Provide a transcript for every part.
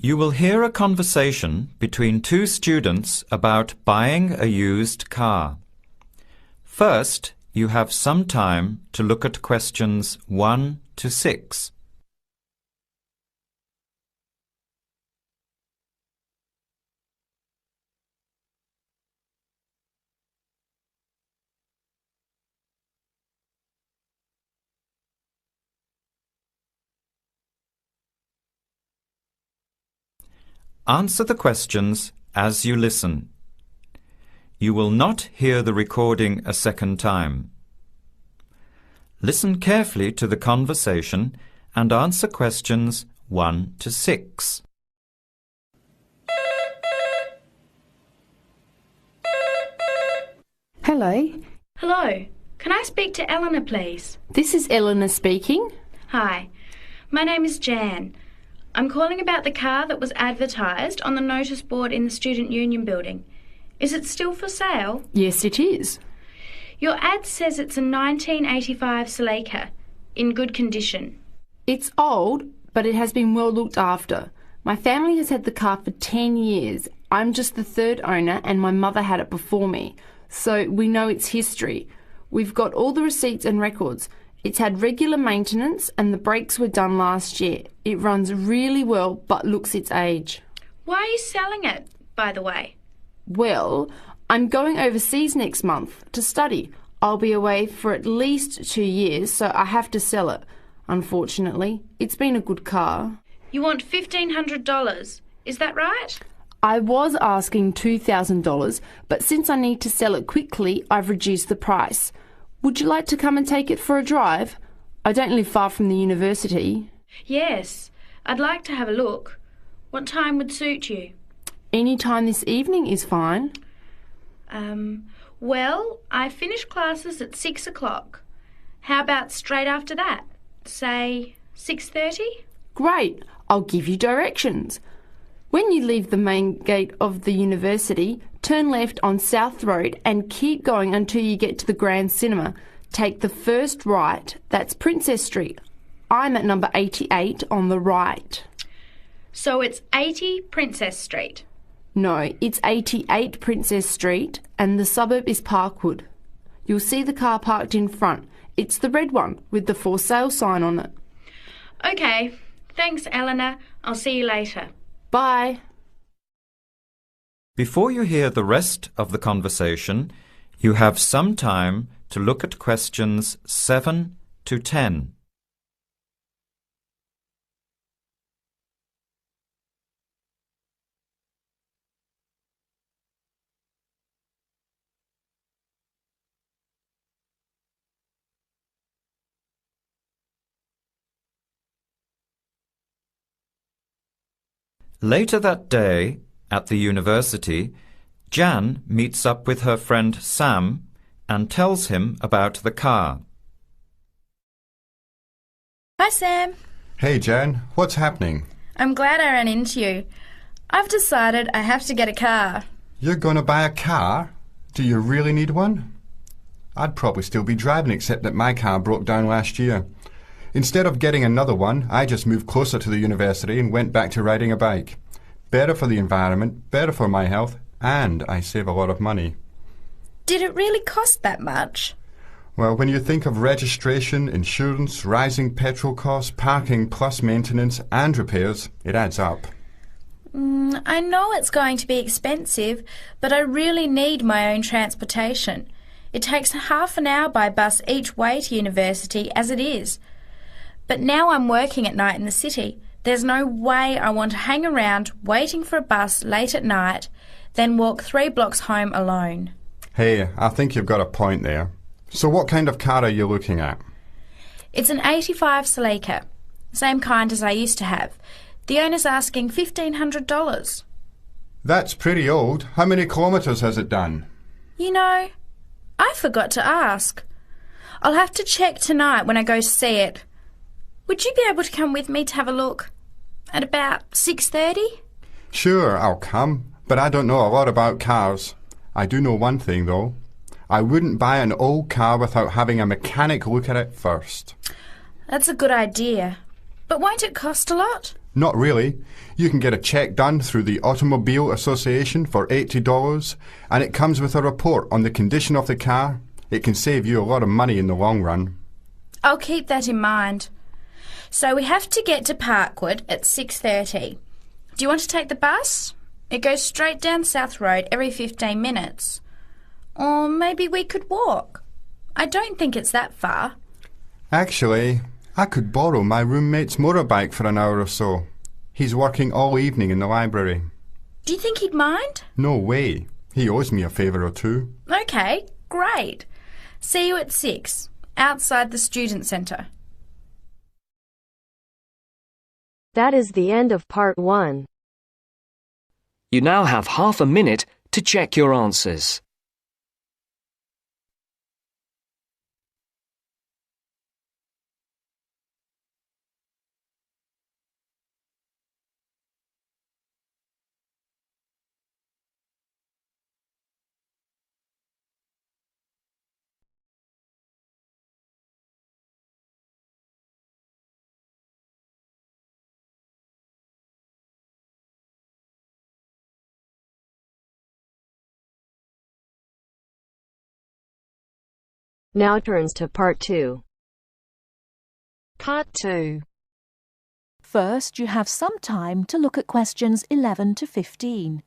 You will hear a conversation between two students about buying a used car. First, you have some time to look at questions 1 to 6. Answer the questions as you listen. You will not hear the recording a second time. Listen carefully to the conversation and answer questions 1 to 6. Hello. Hello. Can I speak to Eleanor, please? This is Eleanor speaking. Hi. My name is Jan. I'm calling about the car that was advertised on the notice board in the Student Union building. Is it still for sale? Yes, it is. Your ad says it's a 1985 Celica, in good condition. It's old, but it has been well looked after. My family has had the car for 10 years. I'm just the third owner and my mother had it before me, so we know its history. We've got all the receipts and records. It's had regular maintenance and the brakes were done last year. It runs really well but looks its age. Why are you selling it, by the way? Well, I'm going overseas next month to study. I'll be away for at least 2 years, so I have to sell it. Unfortunately, it's been a good car. You want $1,500, is that right? I was asking $2,000, but since I need to sell it quickly, I've reduced the price. Would you like to come and take it for a drive? I don't live far from the university. Yes, I'd like to have a look. What time would suit you? Any time this evening is fine. Well, I finish classes at 6 o'clock. How about straight after that? Say 6:30? Great, I'll give you directions. When you leave the main gate of the university, turn left on South Road and keep going until you get to the Grand Cinema. Take the first right, that's Princess Street. I'm at number 88 on the right. So it's 80 Princess Street? No, it's 88 Princess Street and the suburb is Parkwood. You'll see the car parked in front. It's the red one with the for sale sign on it. OK, thanks Eleanor. I'll see you later. Bye. Before you hear the rest of the conversation, you have some time to look at questions 7 to 10. Later that day, at the university, Jan meets up with her friend Sam and tells him about the car. Hi, Sam. Hey, Jan. What's happening? I'm glad I ran into you. I've decided I have to get a car. You're going to buy a car? Do you really need one? I'd probably still be driving, except that my car broke down last year. Instead of getting another one, I just moved closer to the university and went back to riding a bike. Better for the environment, better for my health, and I save a lot of money. Did it really cost that much? Well, when you think of registration, insurance, rising petrol costs, parking plus maintenance and repairs, it adds up. I know it's going to be expensive, but I really need my own transportation. It takes half an hour by bus each way to university as it is. But now I'm working at night in the city. There's no way I want to hang around waiting for a bus late at night, then walk 3 blocks home alone. Hey, I think you've got a point there. So what kind of car are you looking at? It's an 85 Celica, same kind as I used to have. The owner's asking $1,500. That's pretty old. How many kilometres has it done? You know, I forgot to ask. I'll have to check tonight when I go to see it. Would you be able to come with me to have a look? At about 6:30? Sure, I'll come, but I don't know a lot about cars. I do know one thing, though. I wouldn't buy an old car without having a mechanic look at it first. That's a good idea. But won't it cost a lot? Not really. You can get a check done through the Automobile Association for $80, and it comes with a report on the condition of the car. It can save you a lot of money in the long run. I'll keep that in mind. So we have to get to Parkwood at 6:30. Do you want to take the bus? It goes straight down South Road every 15 minutes. Or maybe we could walk. I don't think it's that far. Actually, I could borrow my roommate's motorbike for an hour or so. He's working all evening in the library. Do you think he'd mind? No way. He owes me a favour or two. Okay, great. See you at 6, outside the student centre. That is the end of part 1. You now have half a minute to check your answers. Now turns to part 2. Part 2. First, you have some time to look at questions 11 to 15.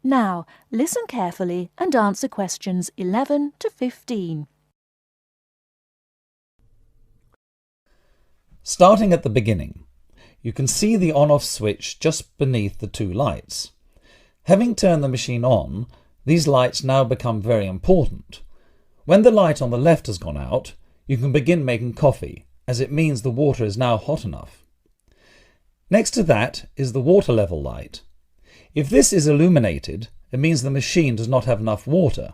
Now, listen carefully and answer questions 11 to 15. Starting at the beginning, you can see the on-off switch just beneath the two lights. Having turned the machine on, these lights now become very important. When the light on the left has gone out, you can begin making coffee, as it means the water is now hot enough. Next to that is the water level light. If this is illuminated, it means the machine does not have enough water.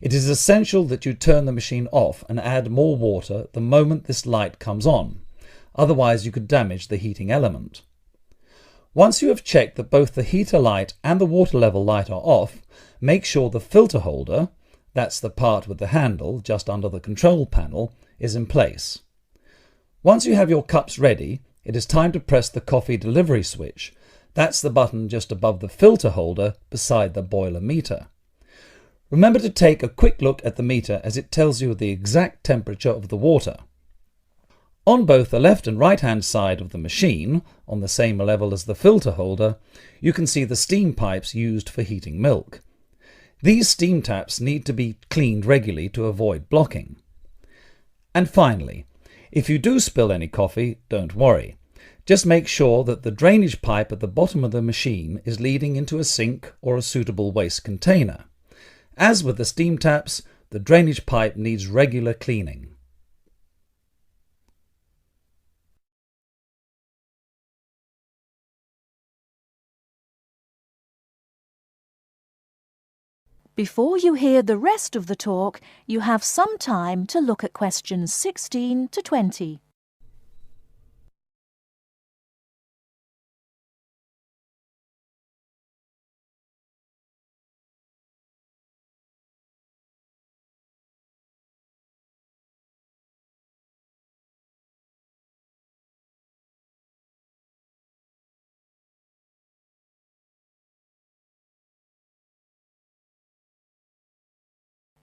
It is essential that you turn the machine off and add more water the moment this light comes on. Otherwise you could damage the heating element. Once you have checked that both the heater light and the water level light are off, make sure the filter holder, that's the part with the handle just under the control panel, is in place. Once you have your cups ready, it is time to press the coffee delivery switch. That's the button just above the filter holder beside the boiler meter. Remember to take a quick look at the meter as it tells you the exact temperature of the water. On both the left and right hand side of the machine, on the same level as the filter holder, you can see the steam pipes used for heating milk. These steam taps need to be cleaned regularly to avoid blocking. And finally, if you do spill any coffee, don't worry. Just make sure that the drainage pipe at the bottom of the machine is leading into a sink or a suitable waste container. As with the steam taps, the drainage pipe needs regular cleaning. Before you hear the rest of the talk, you have some time to look at questions 16 to 20.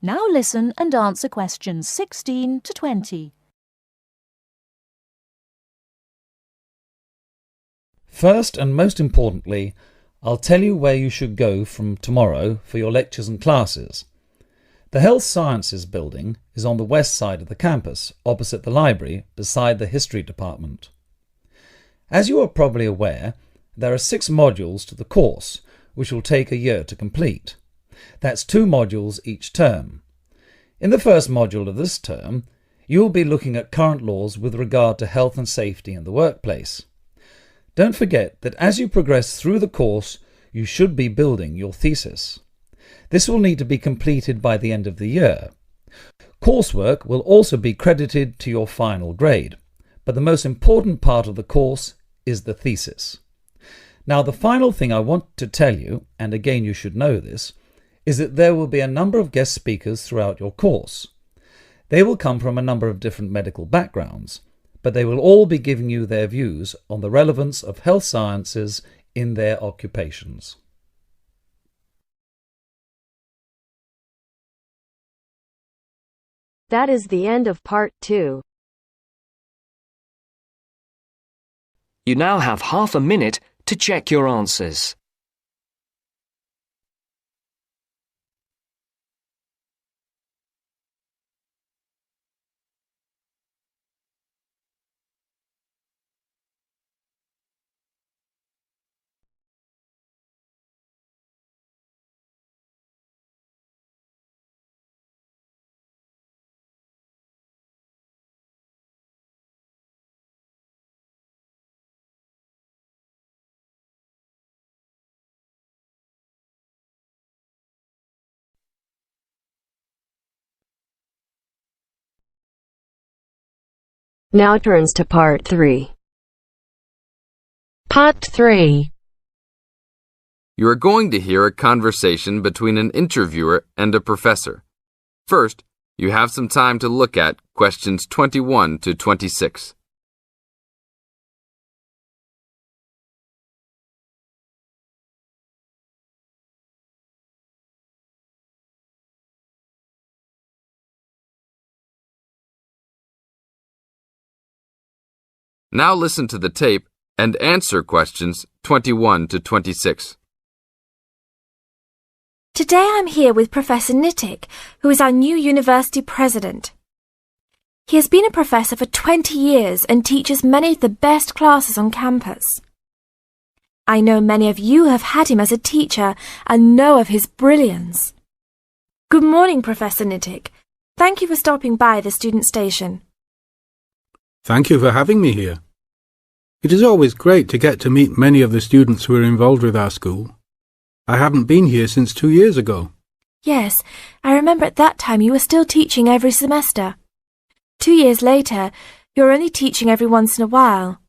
Now listen and answer questions 16 to 20. First and most importantly, I'll tell you where you should go from tomorrow for your lectures and classes. The Health Sciences building is on the west side of the campus, opposite the library, beside the History department. As you are probably aware, there are 6 modules to the course, which will take a year to complete. That's 2 modules each term. In the first module of this term, you will be looking at current laws with regard to health and safety in the workplace. Don't forget that as you progress through the course, you should be building your thesis. This will need to be completed by the end of the year. Coursework will also be credited to your final grade, but the most important part of the course is the thesis. Now, the final thing I want to tell you, and again you should know this, is that there will be a number of guest speakers throughout your course. They will come from a number of different medical backgrounds, but they will all be giving you their views on the relevance of health sciences in their occupations. That is the end of part 2. You now have half a minute to check your answers. Now turns to part 3. Part 3. You are going to hear a conversation between an interviewer and a professor. First, you have some time to look at questions 21 to 26. Now listen to the tape and answer questions 21 to 26. Today I'm here with Professor Nittick, who is our new university president. He has been a professor for 20 years and teaches many of the best classes on campus. I know many of you have had him as a teacher and know of his brilliance. Good morning, Professor Nittick. Thank you for stopping by the student station. Thank you for having me here. It is always great to get to meet many of the students who are involved with our school. I haven't been here since 2 years ago. Yes, I remember at that time you were still teaching every semester. 2 years later, you're only teaching every once in a while.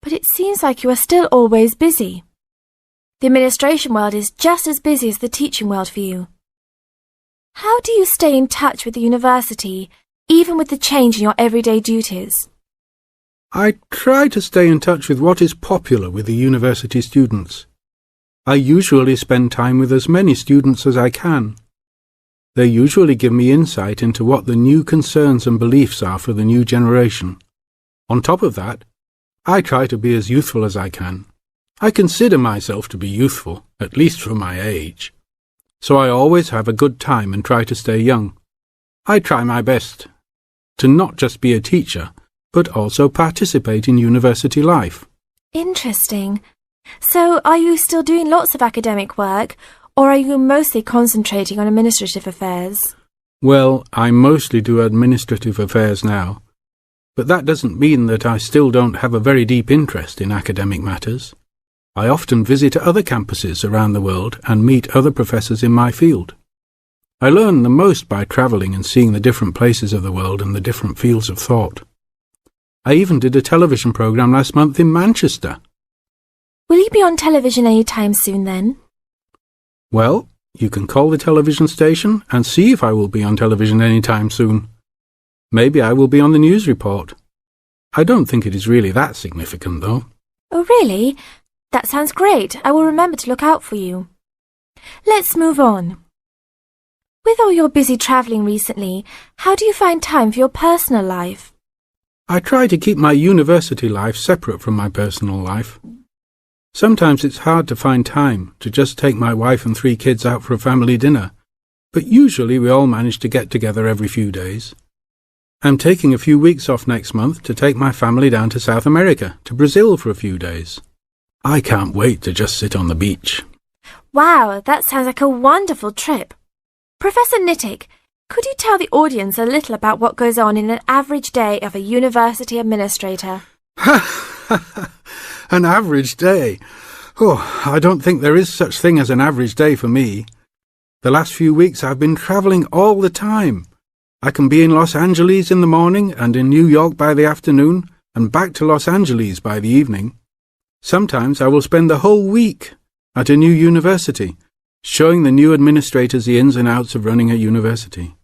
But it seems like you are still always busy. The administration world is just as busy as the teaching world for you. How do you stay in touch with the university, even with the change in your everyday duties? I try to stay in touch with what is popular with the university students. I usually spend time with as many students as I can. They usually give me insight into what the new concerns and beliefs are for the new generation. On top of that, I try to be as youthful as I can. I consider myself to be youthful, at least for my age. So I always have a good time and try to stay young. I try my best to not just be a teacher, but also participate in university life. Interesting. So, are you still doing lots of academic work, or are you mostly concentrating on administrative affairs? Well, I mostly do administrative affairs now, but that doesn't mean that I still don't have a very deep interest in academic matters. I often visit other campuses around the world and meet other professors in my field. I learn the most by travelling and seeing the different places of the world and the different fields of thought. I even did a television programme last month in Manchester. Will you be on television any time soon then? Well, you can call the television station and see if I will be on television any time soon. Maybe I will be on the news report. I don't think it is really that significant, though. Oh, really? That sounds great. I will remember to look out for you. Let's move on. With all your busy travelling recently, how do you find time for your personal life? I try to keep my university life separate from my personal life. Sometimes it's hard to find time to just take my wife and 3 kids out for a family dinner, but usually we all manage to get together every few days. I'm taking a few weeks off next month to take my family down to South America, to Brazil for a few days. I can't wait to just sit on the beach. Wow, that sounds like a wonderful trip. Professor Nittick, could you tell the audience a little about what goes on in an average day of a university administrator? An average day? Oh, I don't think there is such thing as an average day for me. The last few weeks I've been travelling all the time. I can be in Los Angeles in the morning and in New York by the afternoon and back to Los Angeles by the evening. Sometimes I will spend the whole week at a new university, showing the new administrators the ins and outs of running a university.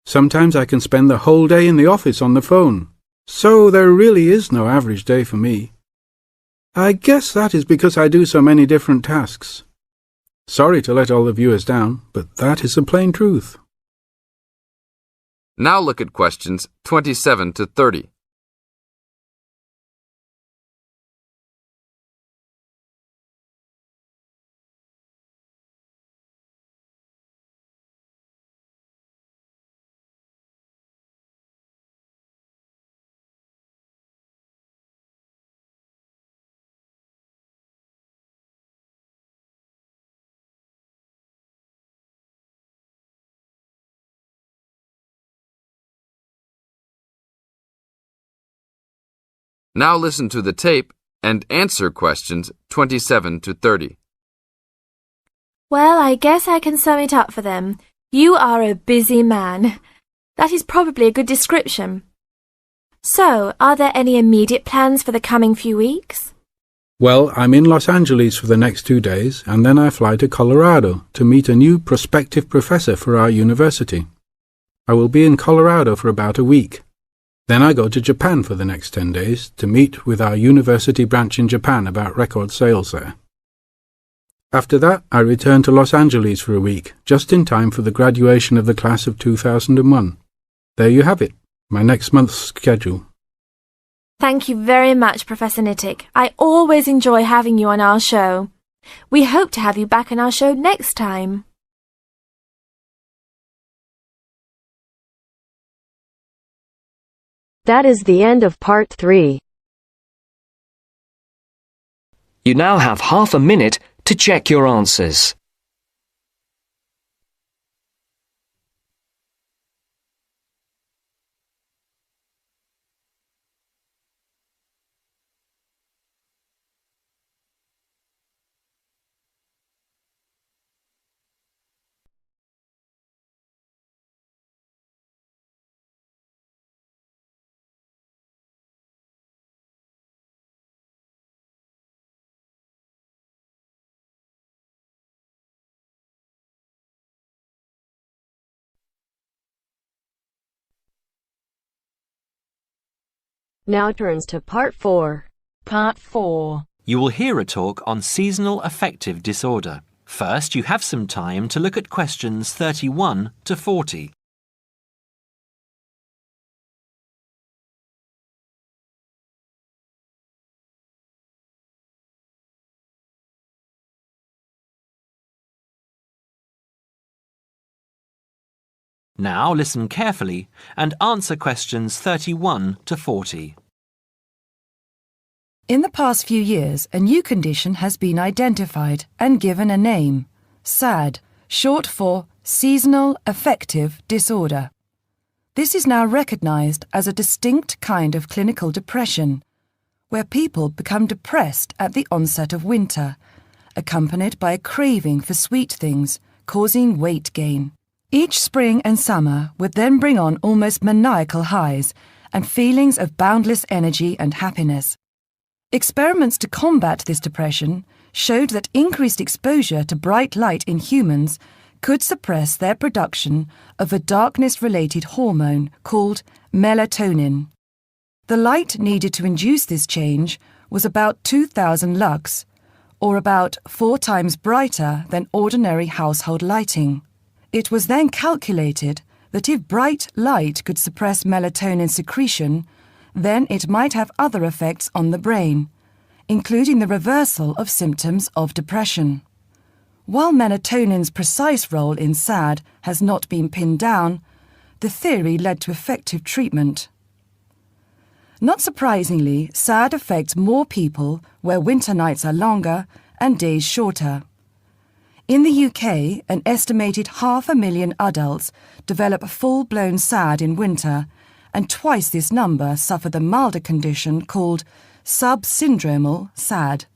Sometimes I can spend the whole day in the office on the phone, so there really is no average day for me. I guess that is because I do so many different tasks. Sorry to let all the viewers down, but that is the plain truth. Now look at questions 27 to 30. Now listen to the tape and answer questions 27 to 30. Well, I guess I can sum it up for them. You are a busy man. That is probably a good description. So, are there any immediate plans for the coming few weeks? Well, I'm in Los Angeles for the next 2 days, and then I fly to Colorado to meet a new prospective professor for our university. I will be in Colorado for about a week. Then I go to Japan for the next 10 days to meet with our university branch in Japan about record sales there. After that, I return to Los Angeles for a week, just in time for the graduation of the class of 2001. There you have it, my next month's schedule. Thank you very much, Professor Nittick. I always enjoy having you on our show. We hope to have you back on our show next time. That is the end of part 3. You now have half a minute to check your answers. Now turns to part 4. Part 4. You will hear a talk on seasonal affective disorder. First, you have some time to look at questions 31 to 40. Now listen carefully and answer questions 31 to 40. In the past few years, a new condition has been identified and given a name, SAD, short for Seasonal Affective Disorder. This is now recognized as a distinct kind of clinical depression, where people become depressed at the onset of winter, accompanied by a craving for sweet things, causing weight gain. Each spring and summer would then bring on almost maniacal highs and feelings of boundless energy and happiness. Experiments to combat this depression showed that increased exposure to bright light in humans could suppress their production of a darkness-related hormone called melatonin. The light needed to induce this change was about 2,000 lux, or about 4 times brighter than ordinary household lighting. It was then calculated that if bright light could suppress melatonin secretion, then it might have other effects on the brain, including the reversal of symptoms of depression. While melatonin's precise role in SAD has not been pinned down, the theory led to effective treatment. Not surprisingly, SAD affects more people where winter nights are longer and days shorter. In the UK, an estimated 500,000 adults develop full-blown SAD in winter, and twice this number suffer the milder condition called subsyndromal SAD.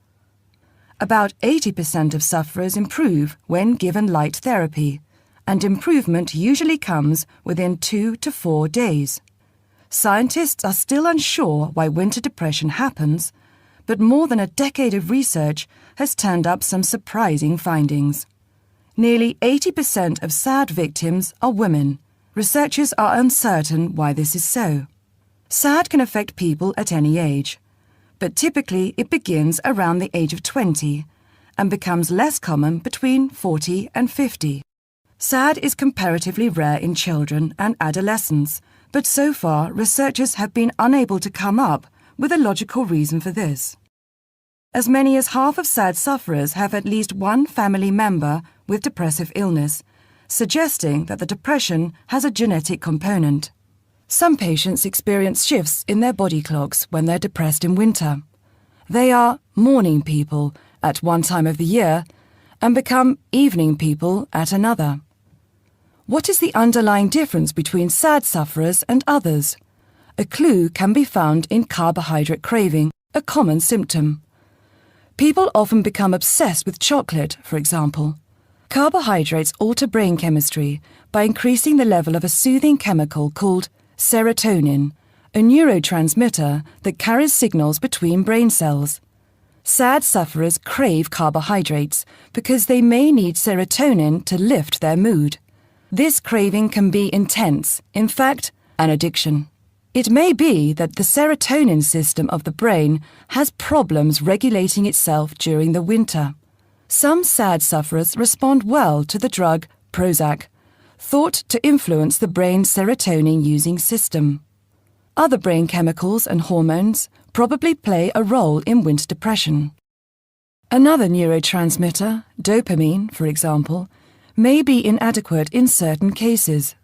About 80% of sufferers improve when given light therapy, and improvement usually comes within 2 to 4 days. Scientists are still unsure why winter depression happens, but more than a decade of research has turned up some surprising findings. Nearly 80% of SAD victims are women. Researchers are uncertain why this is so. SAD can affect people at any age, but typically it begins around the age of 20 and becomes less common between 40 and 50. SAD is comparatively rare in children and adolescents, but so far researchers have been unable to come up with a logical reason for this. As many as half of SAD sufferers have at least one family member with depressive illness, suggesting that the depression has a genetic component. Some patients experience shifts in their body clocks when they're depressed in winter. They are morning people at one time of the year and become evening people at another. What is the underlying difference between SAD sufferers and others? A clue can be found in carbohydrate craving, a common symptom. People often become obsessed with chocolate, for example. Carbohydrates alter brain chemistry by increasing the level of a soothing chemical called serotonin, a neurotransmitter that carries signals between brain cells. SAD sufferers crave carbohydrates because they may need serotonin to lift their mood. This craving can be intense, in fact, an addiction. It may be that the serotonin system of the brain has problems regulating itself during the winter. Some SAD sufferers respond well to the drug Prozac, thought to influence the brain's serotonin-using system. Other brain chemicals and hormones probably play a role in winter depression. Another neurotransmitter, dopamine, for example, may be inadequate in certain cases.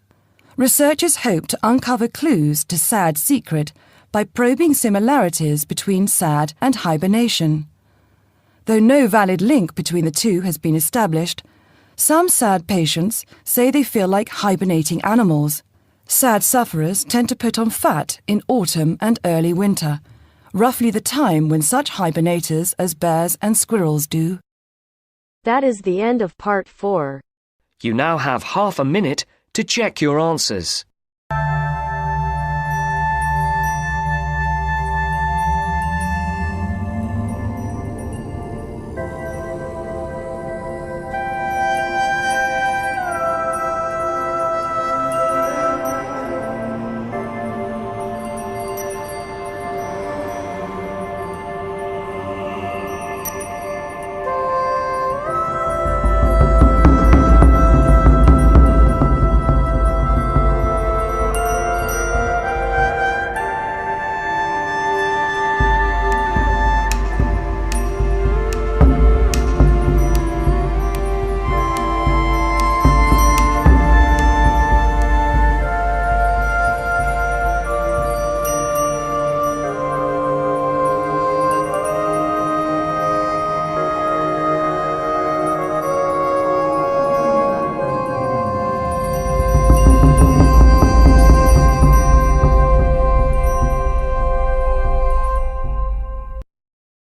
Researchers hope to uncover clues to SAD's secret by probing similarities between SAD and hibernation. Though no valid link between the two has been established, some SAD patients say they feel like hibernating animals. SAD sufferers tend to put on fat in autumn and early winter, roughly the time when such hibernators as bears and squirrels do. That is the end of part 4. You now have half a minute to check your answers.